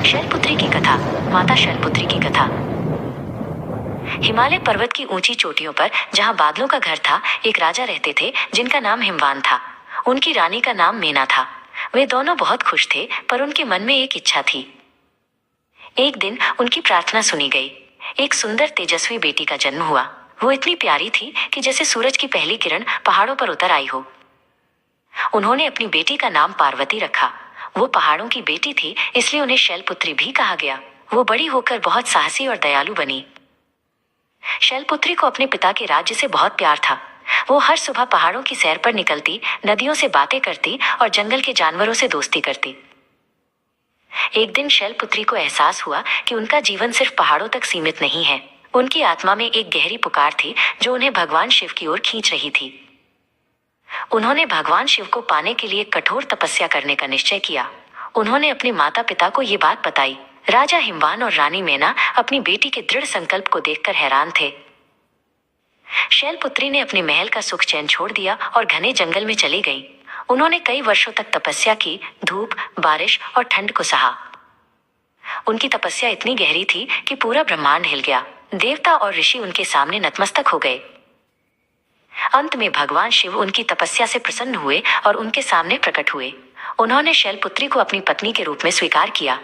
शैलपुत्री की कथा। माता शैलपुत्री की कथा। हिमालय पर्वत की ऊंची चोटियों पर जहां बादलों का घर था, एक राजा रहते थे जिनका नाम हिमवान था। उनकी रानी का नाम मेना था। वे दोनों बहुत खुश थे, पर उनके मन में एक इच्छा थी। एक दिन उनकी प्रार्थना सुनी गई। एक सुंदर तेजस्वी बेटी का जन्म हुआ। वो इतनी प्यारी थी कि जैसे सूरज की पहली किरण पहाड़ों पर उतर आई हो। उन्होंने अपनी बेटी का नाम पार्वती रखा। वो पहाड़ों की बेटी थी, इसलिए उन्हें शैलपुत्री भी कहा गया। वो बड़ी होकर बहुत साहसी और दयालु बनी। शैलपुत्री को अपने पिता के राज्य से बहुत प्यार था। वो हर सुबह पहाड़ों की सैर पर निकलती, नदियों से बातें करती और जंगल के जानवरों से दोस्ती करती। एक दिन शैलपुत्री को एहसास हुआ कि उनका जीवन सिर्फ पहाड़ों तक सीमित नहीं है। उनकी आत्मा में एक गहरी पुकार थी जो उन्हें भगवान शिव की ओर खींच रही थी। उन्होंने भगवान शिव को पाने के लिए कठोर तपस्या करने का निश्चय किया। उन्होंने अपने माता पिता को ये बात बताई। राजा हिमवान और रानी मेना अपनी बेटी के दृढ़ संकल्प को देखकर हैरान थे। शैलपुत्री ने अपने महल का सुख चैन छोड़ दिया और घने जंगल में चली गई। उन्होंने कई वर्षों तक तपस्या की, धूप, बारिश और ठंड को सहा। उनकी तपस्या इतनी गहरी थी कि पूरा ब्रह्मांड हिल गया। देवता और ऋषि उनके सामने नतमस्तक हो गए। अंत में भगवान शिव उनकी तपस्या से प्रसन्न हुए और उनके सामने प्रकट हुए। उन्होंने शैलपुत्री को अपनी पत्नी के रूप में स्वीकार किया।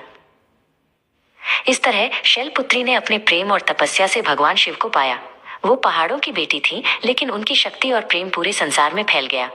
इस तरह शैलपुत्री ने अपने प्रेम और तपस्या से भगवान शिव को पाया। वो पहाड़ों की बेटी थी, लेकिन उनकी शक्ति और प्रेम पूरे संसार में फैल गया।